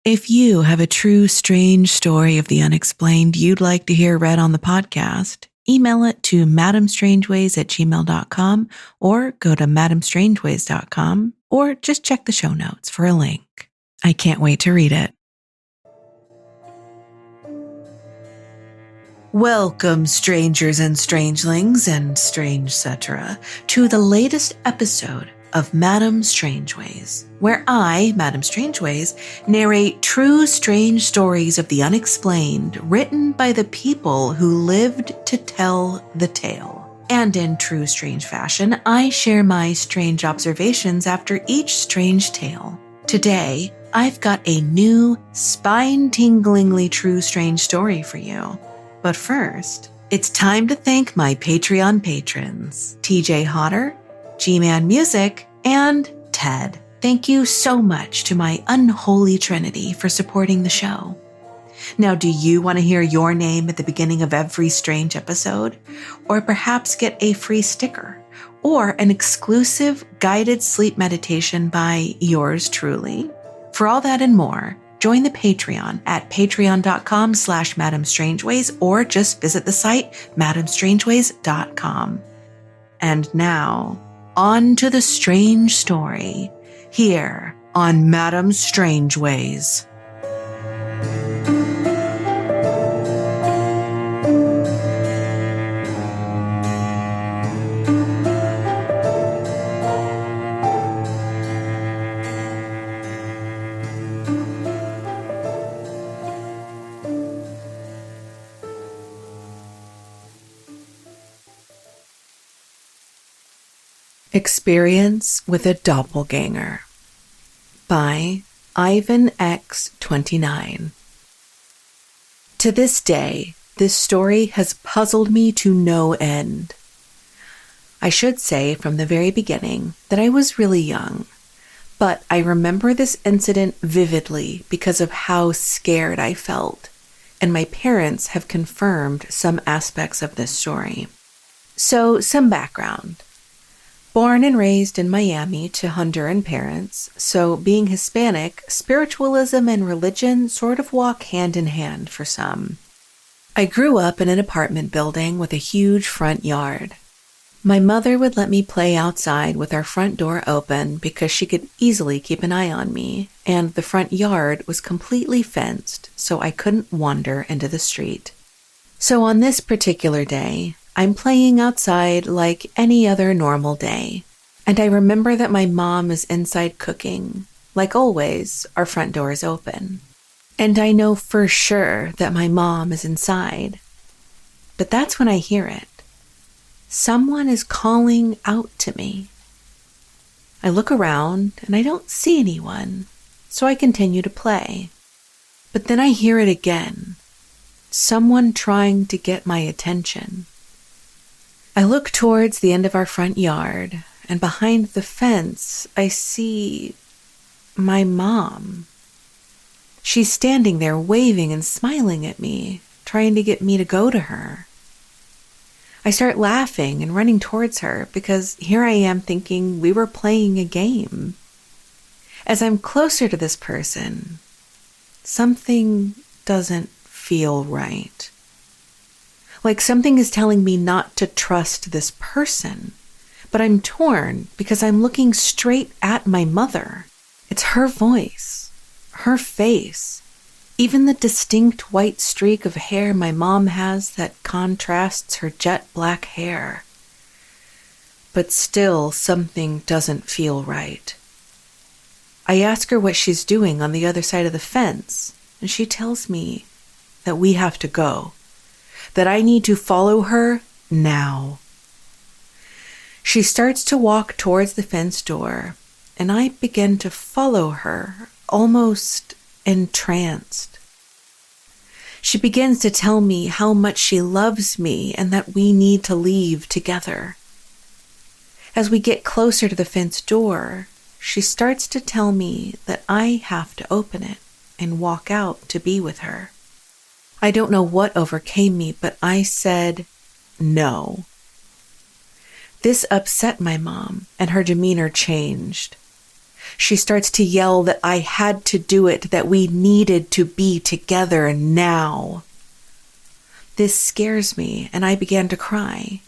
If you have a true strange story of the unexplained you'd like to hear read on the podcast, email it to madamestrangeways@gmail.com or go to madamestrangeways.com or just check the show notes for a link. I can't wait to read it. Welcome, strangers and strangelings and strange cetera, to the latest episode of Madame Strangeways, where I, Madame Strangeways, narrate true strange stories of the unexplained written by the people who lived to tell the tale. And in true strange fashion, I share my strange observations after each strange tale. Today, I've got a new, spine-tinglingly true strange story for you. But first, it's time to thank my Patreon patrons, TJ Hodder, Gmanmusic, and Ted. Thank you so much to my unholy trinity for supporting the show. Now, do you want to hear your name at the beginning of every strange episode? Or perhaps get a free sticker? Or an exclusive guided sleep meditation by yours truly? For all that and more, join the Patreon at patreon.com/madamestrangeways or just visit the site madamestrangeways.com. And now, on to the strange story, here on Madame Strangeways. Experience with a Doppelgänger by Ivan X 29. To this day, this story has puzzled me to no end. I should say from the very beginning that I was really young, but I remember this incident vividly because of how scared I felt, and my parents have confirmed some aspects of this story. So, some background. Born and raised in Miami to Honduran parents, so being Hispanic, spiritualism and religion sort of walk hand in hand for some. I grew up in an apartment building with a huge front yard. My mother would let me play outside with our front door open because she could easily keep an eye on me, and the front yard was completely fenced, so I couldn't wander into the street. So on this particular day, I'm playing outside like any other normal day, and I remember that my mom is inside cooking. Like always, our front door is open. And I know for sure that my mom is inside. But that's when I hear it. Someone is calling out to me. I look around and I don't see anyone, so I continue to play. But then I hear it again. Someone trying to get my attention. I look towards the end of our front yard, and behind the fence, I see my mom. She's standing there waving and smiling at me, trying to get me to go to her. I start laughing and running towards her because here I am thinking we were playing a game. As I'm closer to this person, something doesn't feel right. Like something is telling me not to trust this person, but I'm torn because I'm looking straight at my mother. It's her voice, her face, even the distinct white streak of hair my mom has that contrasts her jet black hair. But still, something doesn't feel right. I ask her what she's doing on the other side of the fence, and she tells me that we have to go. That I need to follow her now. She starts to walk towards the fence door, and I begin to follow her, almost entranced. She begins to tell me how much she loves me and that we need to leave together. As we get closer to the fence door, she starts to tell me that I have to open it and walk out to be with her. I don't know what overcame me, but I said no. This upset my mom, and her demeanor changed. She starts to yell that I had to do it, that we needed to be together now. This scares me, and I began to cry.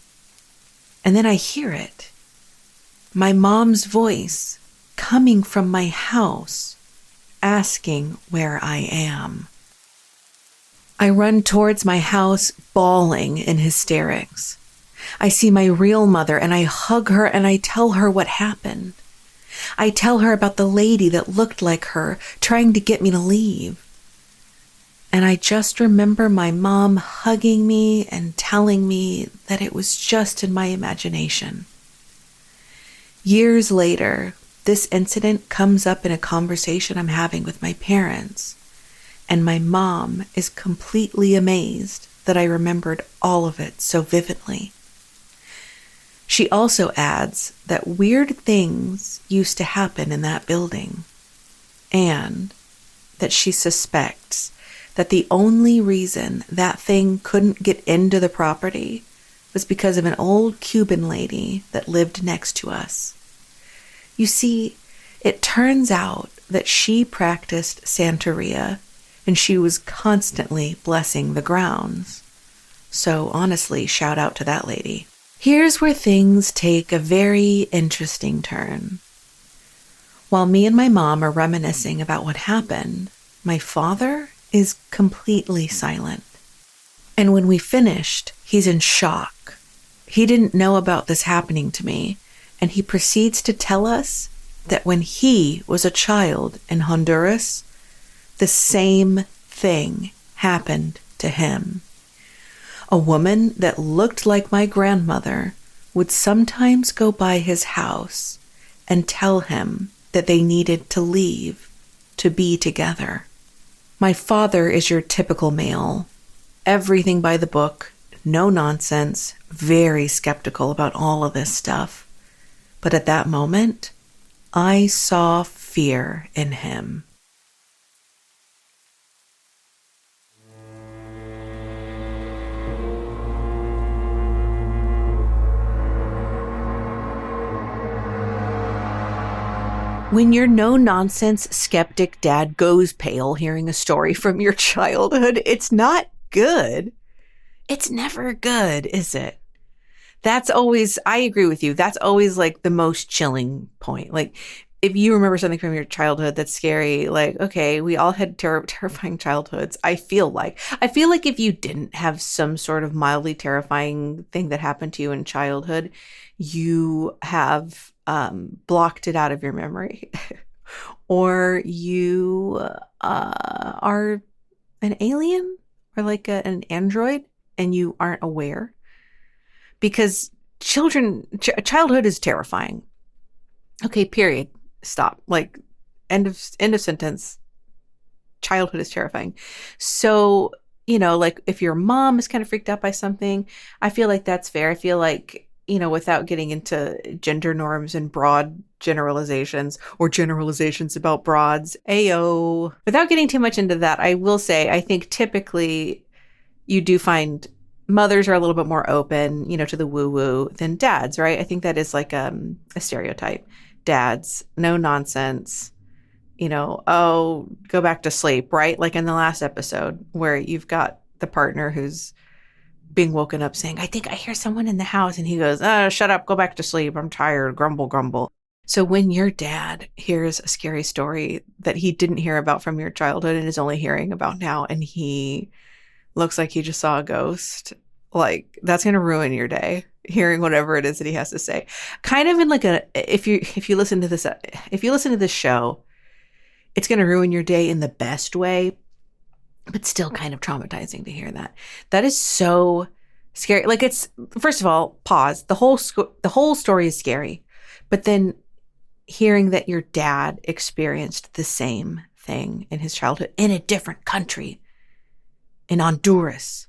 And then I hear it. My mom's voice coming from my house, asking where I am. I run towards my house, bawling in hysterics. I see my real mother, and I hug her, and I tell her what happened. I tell her about the lady that looked like her, trying to get me to leave. And I just remember my mom hugging me and telling me that it was just in my imagination. Years later, this incident comes up in a conversation I'm having with my parents, and my mom is completely amazed that I remembered all of it so vividly. She also adds that weird things used to happen in that building, and that she suspects that the only reason that thing couldn't get into the property was because of an old Cuban lady that lived next to us. You see, it turns out that she practiced Santeria, and she was constantly blessing the grounds. So honestly, shout out to that lady. Here's where things take a very interesting turn. While me and my mom are reminiscing about what happened, my father is completely silent. And when we finished, he's in shock. He didn't know about this happening to me, and he proceeds to tell us that when he was a child in Honduras, the same thing happened to him. A woman that looked like my grandmother would sometimes go by his house and tell him that they needed to leave to be together. My father is your typical male. Everything by the book, no nonsense, very skeptical about all of this stuff. But at that moment, I saw fear in him. When your no-nonsense skeptic dad goes pale hearing a story from your childhood, it's not good. It's never good, is it? That's always, I agree with you, that's always like the most chilling point. Like, if you remember something from your childhood that's scary, like, okay, we all had terrifying childhoods. I feel like if you didn't have some sort of mildly terrifying thing that happened to you in childhood, you have blocked it out of your memory. Or you are an alien or like an android and you aren't aware. Because childhood is terrifying. Okay, period. Stop. Like, end of sentence. Childhood is terrifying. So, like if your mom is kind of freaked out by something, I feel like that's fair. I feel like, without getting into gender norms and broad generalizations or generalizations about broads, ayo. Without getting too much into that, I will say, I think typically you do find mothers are a little bit more open, to the woo-woo than dads, right? I think that is like a stereotype. Dads, no nonsense, oh, go back to sleep, right? Like in the last episode where you've got the partner who's being woken up saying, I think I hear someone in the house. And he goes, shut up, go back to sleep. I'm tired, grumble, grumble. So when your dad hears a scary story that he didn't hear about from your childhood and is only hearing about now, and he looks like he just saw a ghost, like that's going to ruin your day, hearing whatever it is that he has to say. Kind of in like if you listen to this show, it's going to ruin your day in the best way, but still kind of traumatizing to hear that. That is so scary. Like, it's, first of all, pause. The whole story is scary, but then hearing that your dad experienced the same thing in his childhood in a different country, in Honduras,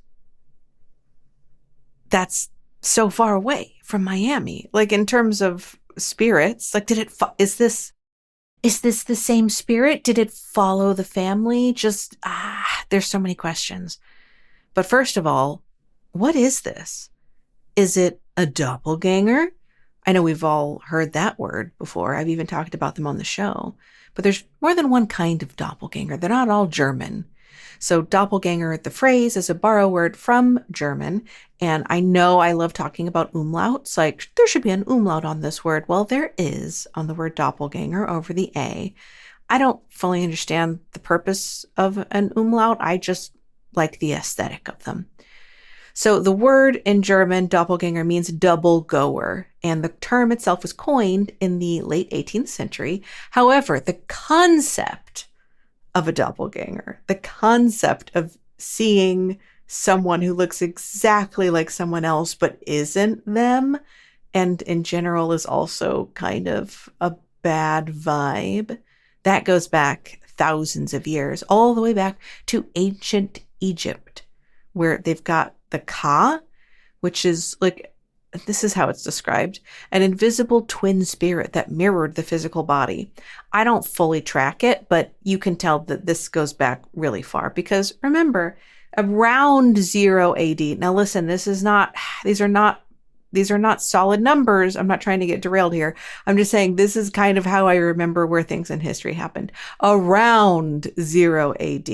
that's so far away from Miami. Like, in terms of spirits, like, is this the same spirit? Did it follow the family? Just, there's so many questions. But first of all, what is this? Is it a doppelganger? I know we've all heard that word before. I've even talked about them on the show. But there's more than one kind of doppelganger. They're not all German. So doppelganger, the phrase, is a borrowed word from German. And I know I love talking about umlauts. Like, there should be an umlaut on this word. Well, there is on the word doppelganger over the A. I don't fully understand the purpose of an umlaut. I just like the aesthetic of them. So the word in German, doppelganger, means double goer, and the term itself was coined in the late 18th century. However, the concept of a doppelganger, the concept of seeing someone who looks exactly like someone else but isn't them, and in general is also kind of a bad vibe, that goes back thousands of years, all the way back to ancient Egypt, where they've got the Ka, which is like, this is how it's described, an invisible twin spirit that mirrored the physical body. I don't fully track it, but you can tell that this goes back really far because remember, around 0 AD. Now listen, these are not solid numbers. I'm not trying to get derailed here. I'm just saying this is kind of how I remember where things in history happened. Around 0 AD,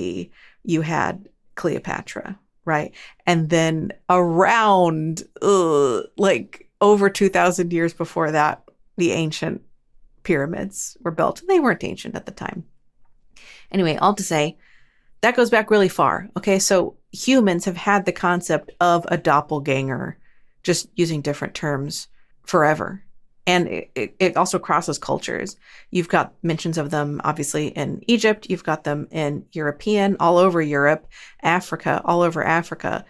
you had Cleopatra, right? And then around, like over 2,000 years before that, the ancient pyramids were built. They weren't ancient at the time. Anyway, all to say, that goes back really far. Okay, so humans have had the concept of a doppelganger, just using different terms, forever. And it also crosses cultures. You've got mentions of them, obviously, in Egypt. You've got them in European, all over Europe, Africa, all over Africa.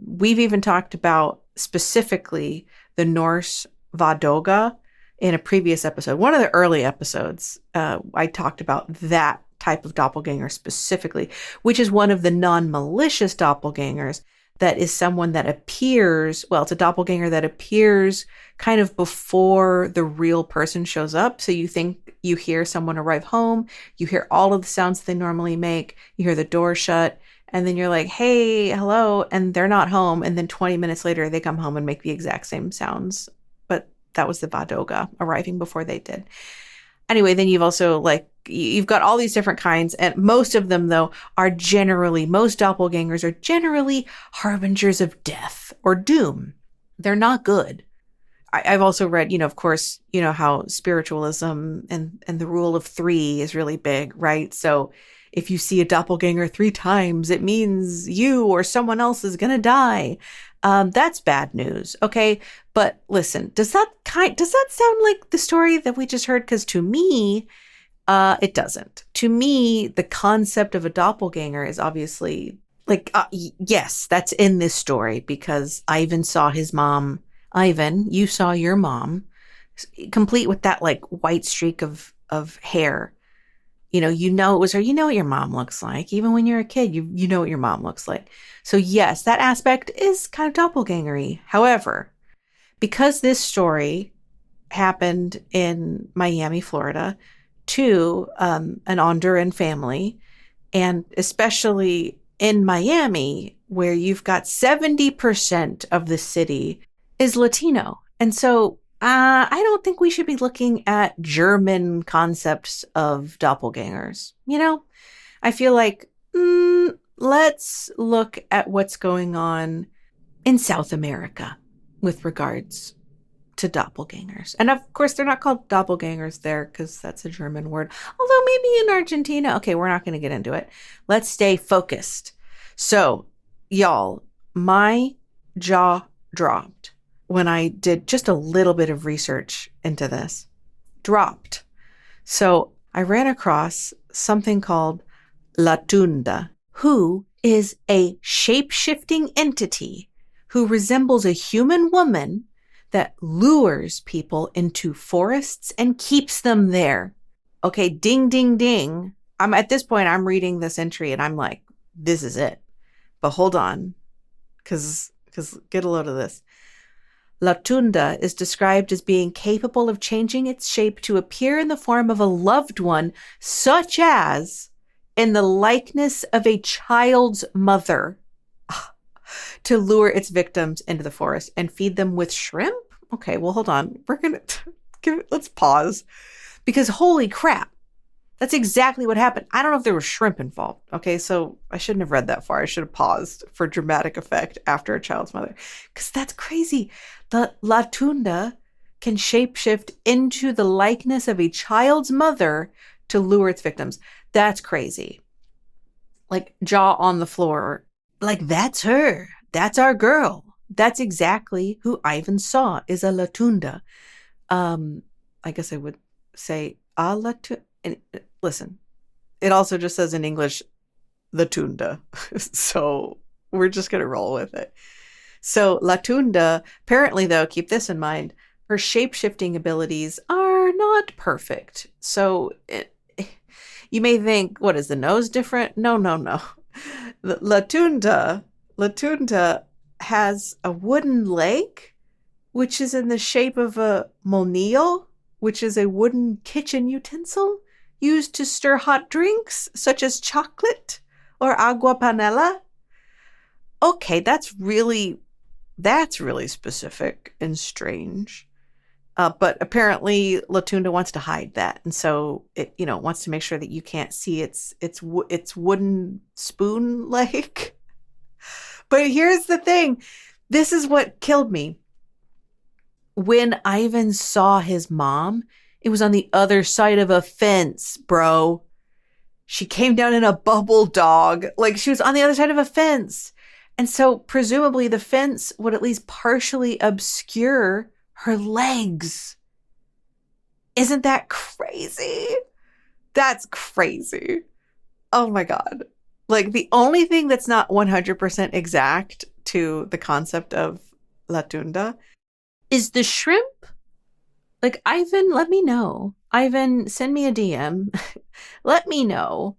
We've even talked about specifically the Norse Vadoga in a previous episode. One of the early episodes, I talked about that type of doppelganger specifically, which is one of the non-malicious doppelgangers. That is someone that appears, well, it's a doppelganger that appears kind of before the real person shows up. So you think you hear someone arrive home, you hear all of the sounds they normally make, you hear the door shut, and then you're like, hey, hello, and they're not home. And then 20 minutes later, they come home and make the exact same sounds. But that was the Vadoga arriving before they did. Anyway, then you've also you've got all these different kinds, and most of them, though, most doppelgangers are generally harbingers of death or doom. They're not good. I've also read, of course, how spiritualism and the rule of 3 is really big, right? So if you see a doppelganger 3 times, it means you or someone else is going to die. That's bad news. Okay. But listen, does that sound like the story that we just heard? Because to me, it doesn't. To me, the concept of a doppelganger is obviously yes, that's in this story because Ivan saw his mom. Ivan, you saw your mom, complete with that white streak of hair. It was her. You know what your mom looks like. Even when you're a kid, you know what your mom looks like. So yes, that aspect is kind of doppelganger-y. However, because this story happened in Miami, Florida, to an Honduran family, and especially in Miami, where you've got 70% of the city is Latino. And so I don't think we should be looking at German concepts of doppelgangers. I feel like, let's look at what's going on in South America with regards to doppelgangers. And of course, they're not called doppelgangers there because that's a German word. Although maybe in Argentina. Okay, we're not going to get into it. Let's stay focused. So, y'all, my jaw dropped when I did just a little bit of research into this. Dropped. So I ran across something called La Tunda, who is a shape-shifting entity who resembles a human woman that lures people into forests and keeps them there. Okay, ding, ding, ding. At this point, I'm reading this entry and I'm like, this is it. But hold on, because get a load of this. La Tunda is described as being capable of changing its shape to appear in the form of a loved one, such as in the likeness of a child's mother, to lure its victims into the forest and feed them with shrimp Okay, well, hold on. We're going to let's pause because holy crap. That's exactly what happened. I don't know if there was shrimp involved. Okay, so I shouldn't have read that far. I should have paused for dramatic effect after a child's mother. Because that's crazy. The La Tunda can shapeshift into the likeness of a child's mother to lure its victims. That's crazy. Like jaw on the floor. Like, that's her. That's our girl. That's exactly who Ivan saw is a La Tunda. I guess I would say a La Tunda. Listen, it also just says in English, the Tunda. So we're just going to roll with it. So La Tunda, apparently though, keep this in mind, her shape-shifting abilities are not perfect. So you may think, what, is the nose different? No. La Tunda has a wooden leg, which is in the shape of a monillo, which is a wooden kitchen utensil used to stir hot drinks, such as chocolate or agua panela. Okay, that's really specific and strange. But apparently La Tunda wants to hide that. And so it, wants to make sure that you can't see its wooden spoon leg. But here's the thing. This is what killed me. When Ivan saw his mom, it was on the other side of a fence, bro. She came down in a bubble dog. Like, she was on the other side of a fence. And so presumably the fence would at least partially obscure her legs. Isn't that crazy? That's crazy. Oh my God. Like, the only thing that's not 100% exact to the concept of La Tunda is the shrimp. Like, Ivan, let me know. Ivan, send me a DM. Let me know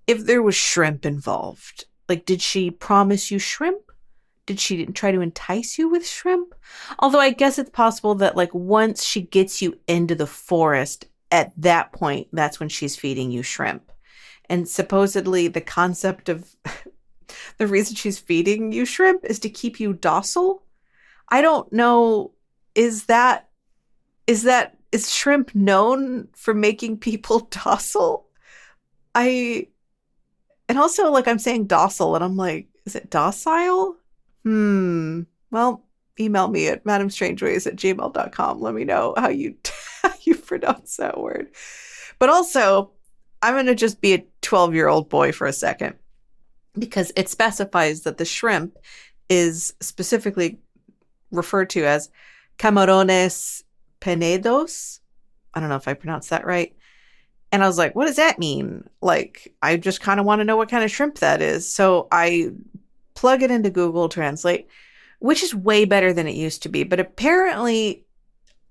if there was shrimp involved. Like, did she promise you shrimp? Did she try to entice you with shrimp? Although I guess it's possible that, like, once she gets you into the forest, at that point, that's when she's feeding you shrimp. And supposedly the concept of the reason she's feeding you shrimp is to keep you docile. I don't know. Is shrimp known for making people docile? And also, like, I'm saying docile and I'm like, is it docile? Well, email me at madamestrangeways@gmail.com. Let me know how you pronounce that word. But also, I'm going to just be a 12-year-old boy for a second because it specifies that the shrimp is specifically referred to as camarones penedos. I don't know if I pronounced that right. And I was like, what does that mean? Like, I just kind of want to know what kind of shrimp that is. So I plug it into Google Translate, which is way better than it used to be. But apparently,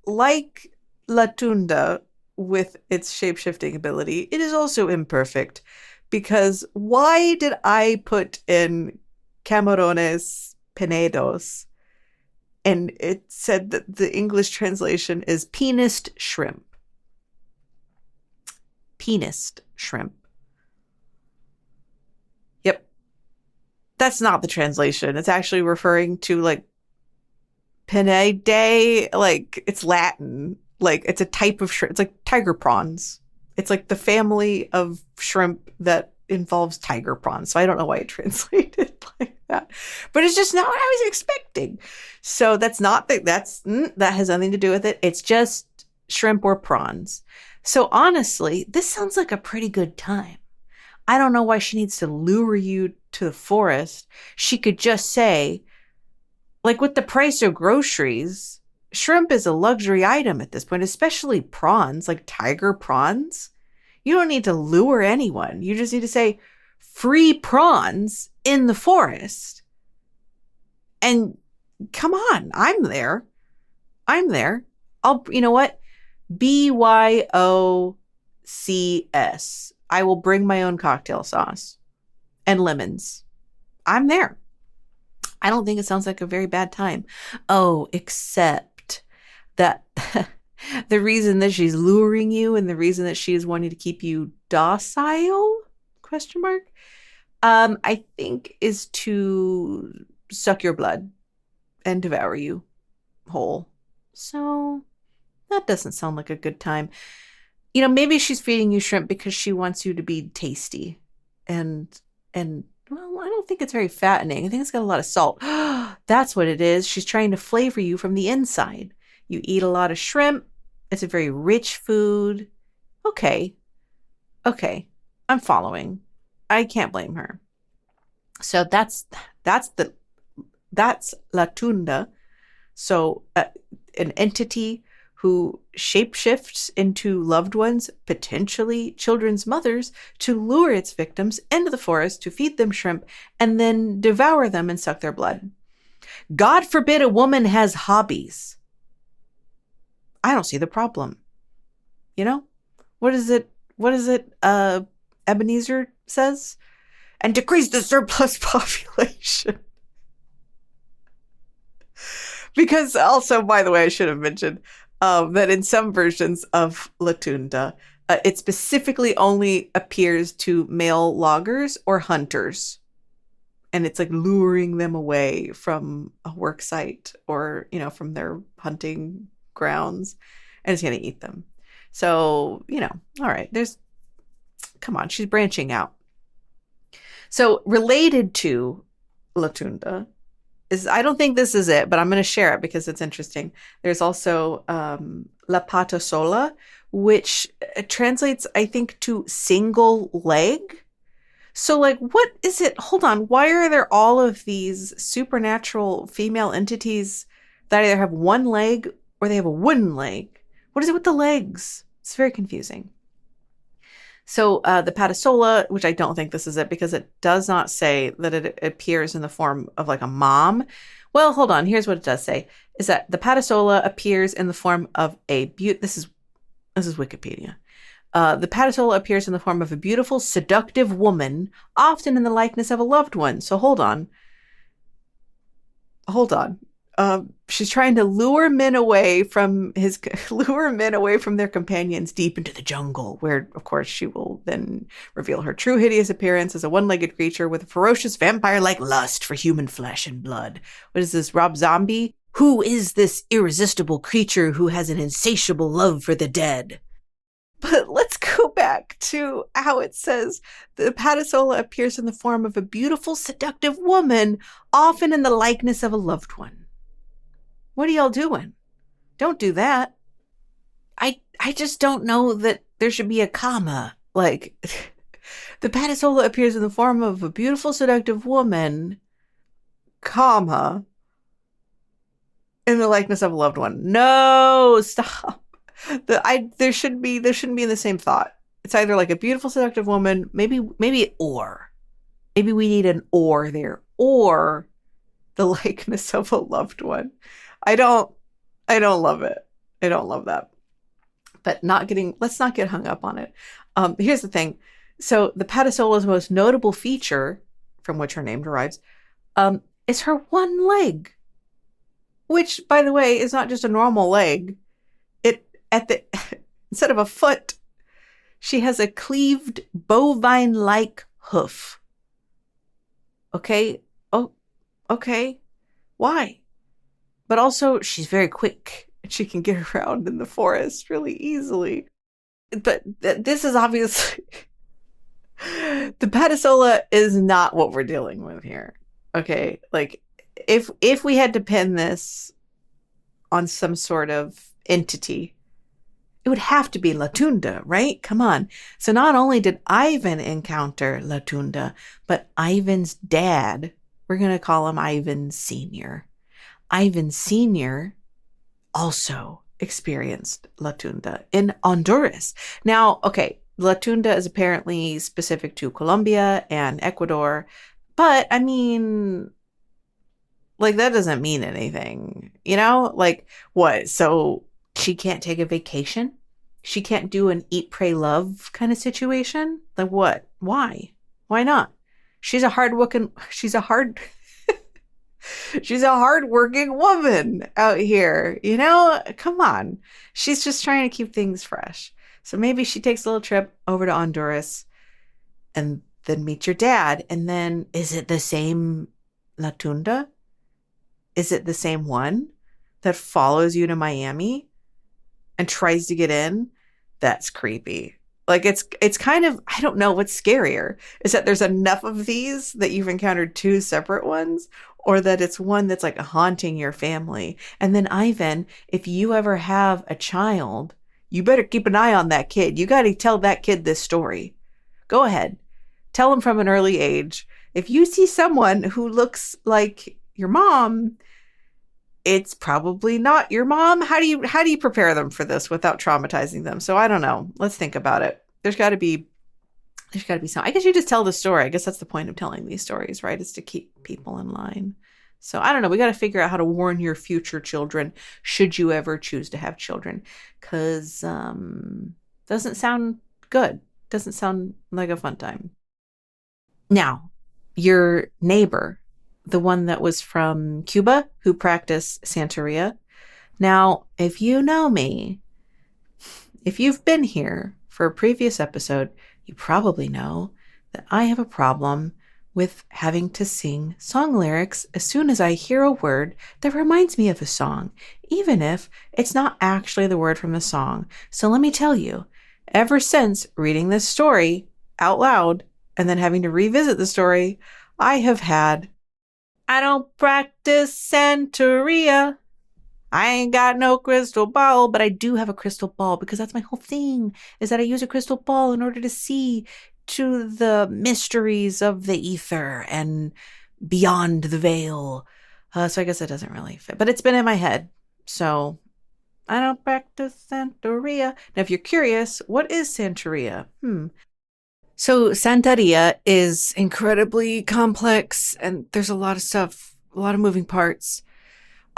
like La Tunda with its shape-shifting ability, it is also imperfect. Because why did I put in camarones penedos? And it said that the English translation is penised shrimp. Penised shrimp. Yep. That's not the translation. It's actually referring to, like, Pineidae. Like, it's Latin. Like, it's a type of shrimp. It's like tiger prawns. It's like the family of shrimp that involves tiger prawns. So I don't know why it translated like that. But it's just not what I was expecting. So that has nothing to do with it. It's just shrimp or prawns. So honestly, this sounds like a pretty good time. I don't know why she needs to lure you to the forest. She could just say, like, with the price of groceries, shrimp is a luxury item at this point, especially prawns, like tiger prawns. You don't need to lure anyone. You just need to say, free prawns in the forest. And come on, I'm there. You know what? BYOCS. I will bring my own cocktail sauce and lemons. I'm there. I don't think it sounds like a very bad time. Oh, except that the reason that she's luring you and the reason that she is wanting to keep you docile, ? I think is to suck your blood and devour you whole. So that doesn't sound like a good time. Maybe she's feeding you shrimp because she wants you to be tasty. And well, I don't think it's very fattening. I think it's got a lot of salt. That's what it is. She's trying to flavor you from the inside. You eat a lot of shrimp. It's a very rich food. Okay. I'm following. I can't blame her. So that's La Tunda. So an entity who shapeshifts into loved ones, potentially children's mothers, to lure its victims into the forest to feed them shrimp and then devour them and suck their blood. God forbid a woman has hobbies. I don't see the problem. What is it Ebenezer says? And decrease the surplus population. Because also, by the way, I should have mentioned that in some versions of La Tunda, it specifically only appears to male loggers or hunters. And it's like luring them away from a work site or, from their hunting grounds. And it's going to eat them. So, all right, come on, she's branching out. So related to La Tunda I don't think this is it, but I'm going to share it because it's interesting. There's also La Pata Sola, which translates, I think, to single leg. So, what is it? Hold on. Why are there all of these supernatural female entities that either have one leg or they have a wooden leg? What is it with the legs? It's very confusing. So the Patasola, which I don't think this is it because it does not say that it appears in the form of a mom. Well, hold on. Here's what it does say, is that the Patasola appears in the form of this is Wikipedia. The Patasola appears in the form of a beautiful, seductive woman, often in the likeness of a loved one. So hold on. She's trying to lure men away from their companions deep into the jungle, where, of course, she will then reveal her true hideous appearance as a one-legged creature with a ferocious vampire-like lust for human flesh and blood. What is this, Rob Zombie? Who is this irresistible creature who has an insatiable love for the dead? But let's go back to how it says the Patasola appears in the form of a beautiful, seductive woman, often in the likeness of a loved one. What are y'all doing? Don't do that. I just don't know that there should be a comma. The Patasola appears in the form of a beautiful, seductive woman, comma, in the likeness of a loved one. No, stop. There shouldn't be in the same thought. It's either a beautiful, seductive woman, maybe or. Maybe we need an or there. Or the likeness of a loved one. I don't love it. I don't love that. But let's not get hung up on it. Here's the thing. So the Patasola's most notable feature, from which her name derives, is her one leg. Which, by the way, is not just a normal leg. Instead of a foot, she has a cleaved bovine-like hoof. Okay? Oh, okay. Why? But also, she's very quick, and she can get around in the forest really easily. But this is obviously... the Patasola is not what we're dealing with here. Okay? If we had to pin this on some sort of entity, it would have to be La Tunda, right? Come on. So not only did Ivan encounter La Tunda, but Ivan's dad, we're going to call him Ivan Sr., Ivan Sr. also experienced La Tunda in Honduras. Now, okay, La Tunda is apparently specific to Colombia and Ecuador, but I mean, that doesn't mean anything, what? So she can't take a vacation? She can't do an eat, pray, love kind of situation? What? Why? Why not? She's a hardworking woman out here, Come on. She's just trying to keep things fresh. So maybe she takes a little trip over to Honduras and then meet your dad. And then, is it the same La Tunda? Is it the same one? that follows you to Miami and tries to get in, that's creepy. Like it's kind of, I don't know what's scarier. Is that there's enough of these that you've encountered two separate ones, or that it's one that's like haunting your family. And then Ivan, if you ever have a child, you better keep an eye on that kid. You got to tell that kid this story. Go ahead. Tell him from an early age. If you see someone who looks like your mom, it's probably not your mom. How do you prepare them for this without traumatizing them? So I don't know. Let's think about it. There's got to be some. I guess you just tell the story. I guess that's the point of telling these stories, right? Is to keep people in line. So I don't know. We got to figure out how to warn your future children should you ever choose to have children, because doesn't sound good. Doesn't sound like a fun time. Now, your neighbor, the one that was from Cuba who practiced Santeria. Now, if you know me, if you've been here for a previous episode, you probably know that I have a problem with having to sing song lyrics as soon as I hear a word that reminds me of a song, even if it's not actually the word from the song. So let me tell you, ever since reading this story out loud and then having to revisit the story, I have had, I don't practice Santeria. I ain't got no crystal ball, but I do have a crystal ball because that's my whole thing, is that I use a crystal ball in order to see to the mysteries of the ether and beyond the veil. So I guess it doesn't really fit, but it's been in my head. So I don't practice Santeria. Now, if you're curious, what is Santeria? So Santeria is incredibly complex and there's a lot of stuff, a lot of moving parts.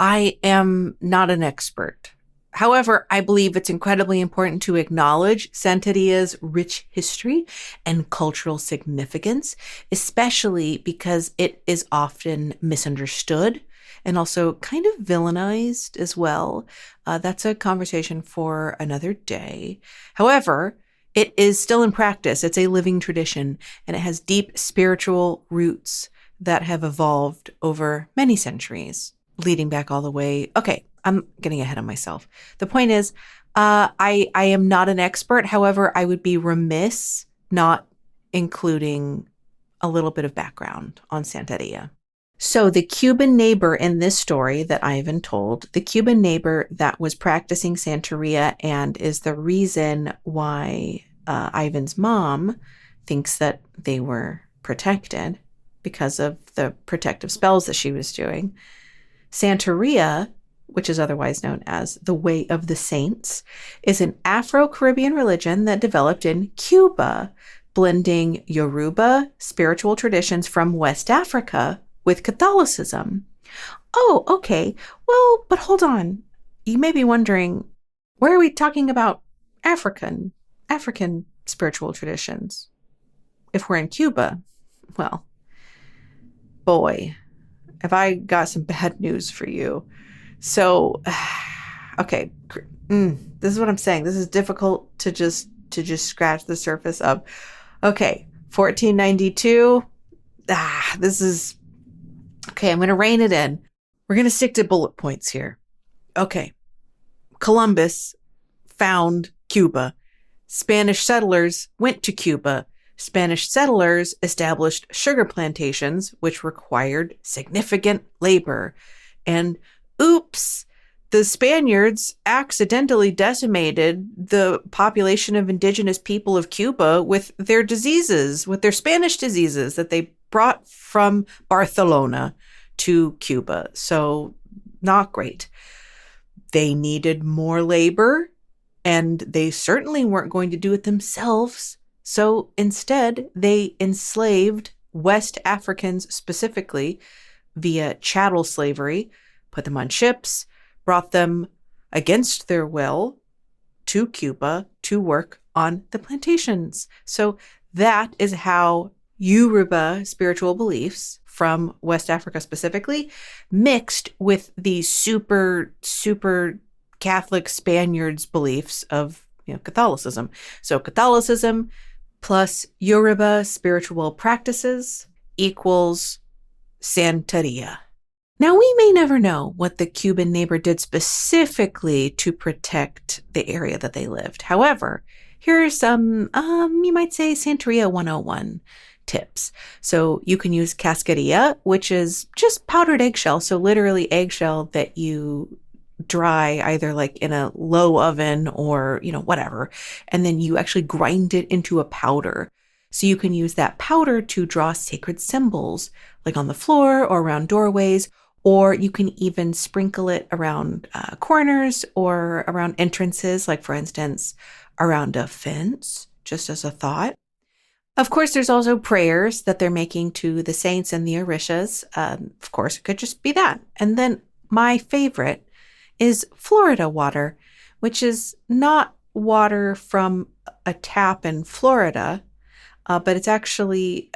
I am not an expert. However, I believe it's incredibly important to acknowledge Santeria's rich history and cultural significance, especially because it is often misunderstood and also kind of villainized as well. That's a conversation for another day. However, it is still in practice. It's a living tradition, and it has deep spiritual roots that have evolved over many centuries, leading back all the way. Okay, I'm getting ahead of myself. The point is, I am not an expert. However, I would be remiss not including a little bit of background on Santeria. So the Cuban neighbor in this story that Ivan told, the Cuban neighbor that was practicing Santeria and is the reason why Ivan's mom thinks that they were protected because of the protective spells that she was doing. Santeria, which is otherwise known as the Way of the Saints, is an Afro-Caribbean religion that developed in Cuba, blending Yoruba spiritual traditions from West Africa with Catholicism. Oh, okay. Well, but hold on. You may be wondering, where are we talking about African spiritual traditions? If we're in Cuba, well, boy, have I got some bad news for you. So, okay, this is what I'm saying. This is difficult to just scratch the surface of. Okay, 1492. This is okay. I'm going to rein it in. We're going to stick to bullet points here. Okay, Columbus found Cuba. Spanish settlers went to Cuba. Spanish settlers established sugar plantations, which required significant labor. And oops, the Spaniards accidentally decimated the population of indigenous people of Cuba with their diseases, with their Spanish diseases that they brought from Barcelona to Cuba. So not great. They needed more labor, and they certainly weren't going to do it themselves. So instead, they enslaved West Africans specifically via chattel slavery, put them on ships, brought them against their will to Cuba to work on the plantations. So that is how Yoruba spiritual beliefs from West Africa specifically mixed with the super Catholic Spaniards' beliefs of Catholicism. So Catholicism plus Yoruba spiritual practices equals Santeria. Now, we may never know what the Cuban neighbor did specifically to protect the area that they lived. However, here are some, you might say, Santeria 101 tips. So you can use cascarilla, which is just powdered eggshell. So literally eggshell that you dry either like in a low oven or, whatever. And then you actually grind it into a powder. So you can use that powder to draw sacred symbols, like on the floor or around doorways, or you can even sprinkle it around corners or around entrances, like for instance, around a fence, just as a thought. Of course, there's also prayers that they're making to the saints and the orishas. Of course, it could just be that. And then my favorite is Florida water, which is not water from a tap in Florida, but it's actually,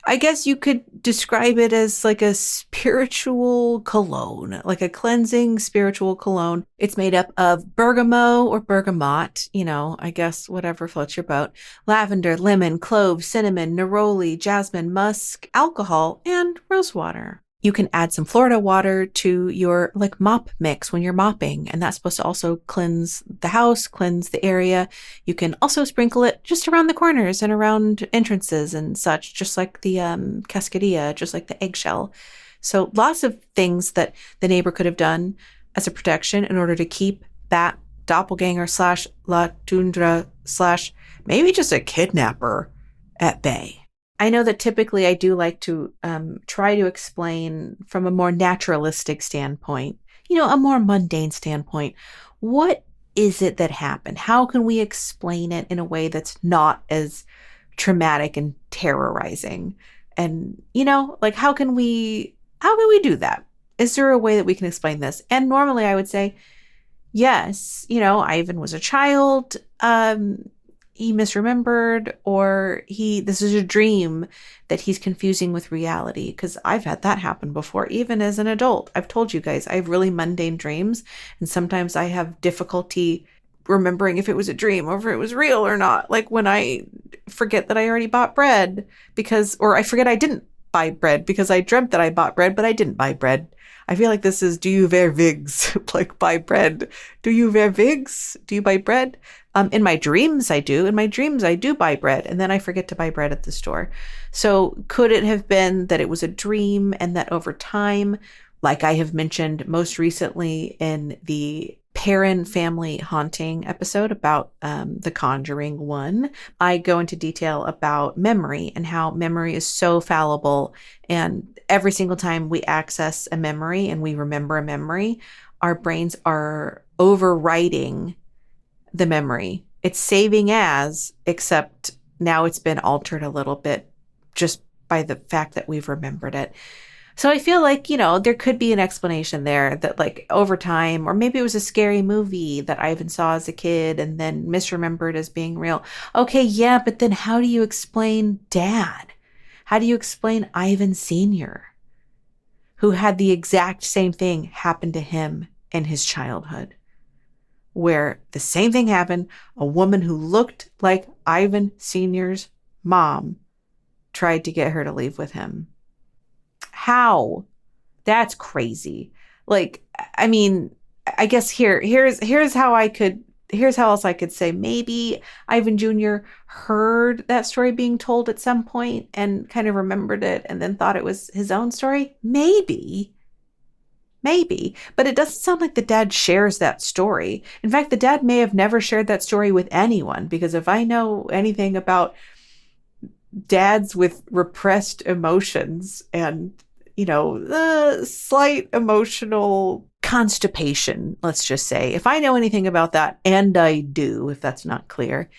I guess you could describe it as like a spiritual cologne, like a cleansing spiritual cologne. It's made up of bergamot or bergamot, I guess whatever floats your boat, lavender, lemon, clove, cinnamon, neroli, jasmine, musk, alcohol, and rose water. You can add some Florida water to your mop mix when you're mopping, and that's supposed to also cleanse the house, cleanse the area. You can also sprinkle it just around the corners and around entrances and such, just like the cascarilla, just like the eggshell. So lots of things that the neighbor could have done as a protection in order to keep that doppelganger / La Tundra / maybe just a kidnapper at bay. I know that typically I do like to try to explain from a more naturalistic standpoint, a more mundane standpoint. What is it that happened? How can we explain it in a way that's not as traumatic and terrorizing? And, how can we do that? Is there a way that we can explain this? And normally I would say, yes, Ivan was a child. He misremembered, or this is a dream that he's confusing with reality. Because I've had that happen before, even as an adult. I've told you guys, I have really mundane dreams. And sometimes I have difficulty remembering if it was a dream or if it was real or not. Like when I forget that I already bought bread or I forget I didn't buy bread because I dreamt that I bought bread, but I didn't buy bread. I feel like this is, do you wear wigs? Like buy bread. Do you wear wigs? Do you buy bread? In my dreams, I do. In my dreams, I do buy bread, and then I forget to buy bread at the store. So could it have been that it was a dream and that over time, like I have mentioned most recently in the Perrin family haunting episode about The Conjuring 1, I go into detail about memory and how memory is so fallible. And every single time we access a memory and we remember a memory, our brains are overwriting the memory. It's saving as, except now it's been altered a little bit just by the fact that we've remembered it. So I feel like, there could be an explanation there that over time, or maybe it was a scary movie that Ivan saw as a kid and then misremembered as being real. Okay, yeah, but then how do you explain Dad? How do you explain Ivan Sr., who had the exact same thing happen to him in his childhood? Where the same thing happened, a woman who looked like Ivan Sr.'s mom tried to get her to leave with him. How? That's crazy. I guess here's how else I could say maybe Ivan Jr. heard that story being told at some point and kind of remembered it and then thought it was his own story. Maybe, but it doesn't sound like the dad shares that story. In fact, the dad may have never shared that story with anyone, because if I know anything about dads with repressed emotions and, the slight emotional constipation, let's just say, if I know anything about that, and I do, if that's not clear,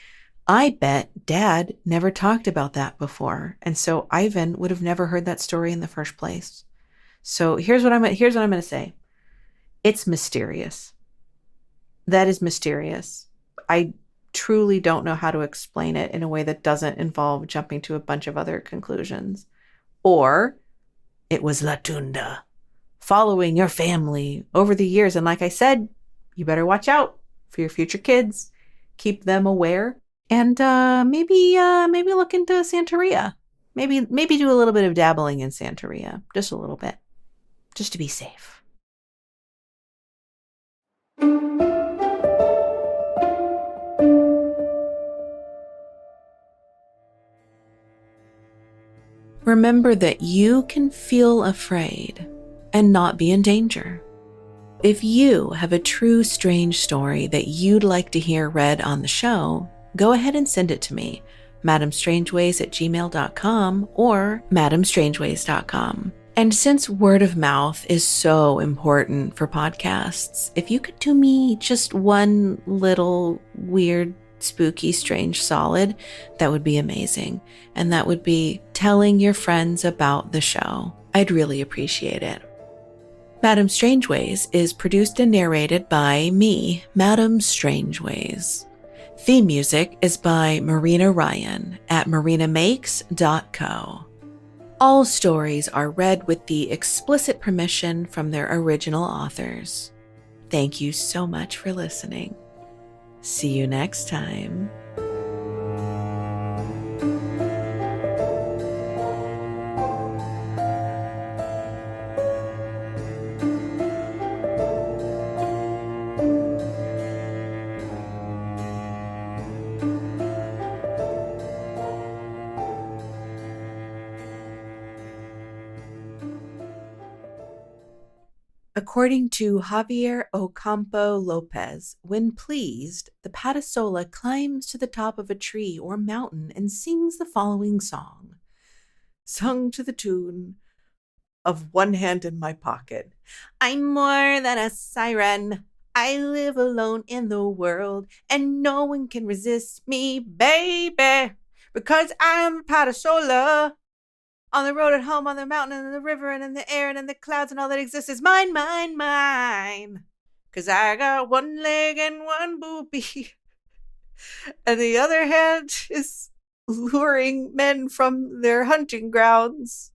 I bet Dad never talked about that before. And so Ivan would have never heard that story in the first place. So here's what I'm going to say. It's mysterious. That is mysterious. I truly don't know how to explain it in a way that doesn't involve jumping to a bunch of other conclusions. Or it was La Tunda following your family over the years. And like I said, you better watch out for your future kids. Keep them aware. And maybe look into Santeria. Maybe do a little bit of dabbling in Santeria, just a little bit, just to be safe. Remember that you can feel afraid and not be in danger. If you have a true strange story that you'd like to hear read on the show, go ahead and send it to me, madamestrangeways@gmail.com or madamestrangeways.com. And since word of mouth is so important for podcasts, if you could do me just one little weird, spooky, strange solid, that would be amazing. And that would be telling your friends about the show. I'd really appreciate it. Madame Strangeways is produced and narrated by me, Madame Strangeways. Theme music is by Marina Ryan at marinamakes.co. All stories are read with the explicit permission from their original authors. Thank you so much for listening. See you next time. According to Javier Ocampo Lopez, when pleased, the patasola climbs to the top of a tree or mountain and sings the following song, sung to the tune of One Hand in My Pocket. I'm more than a siren. I live alone in the world, and no one can resist me, baby, because I'm a patasola. On the road, at home, on the mountain, and in the river, and in the air, and in the clouds, and all that exists is mine, mine, mine. 'Cause I got one leg and one boobie. And the other hand is luring men from their hunting grounds.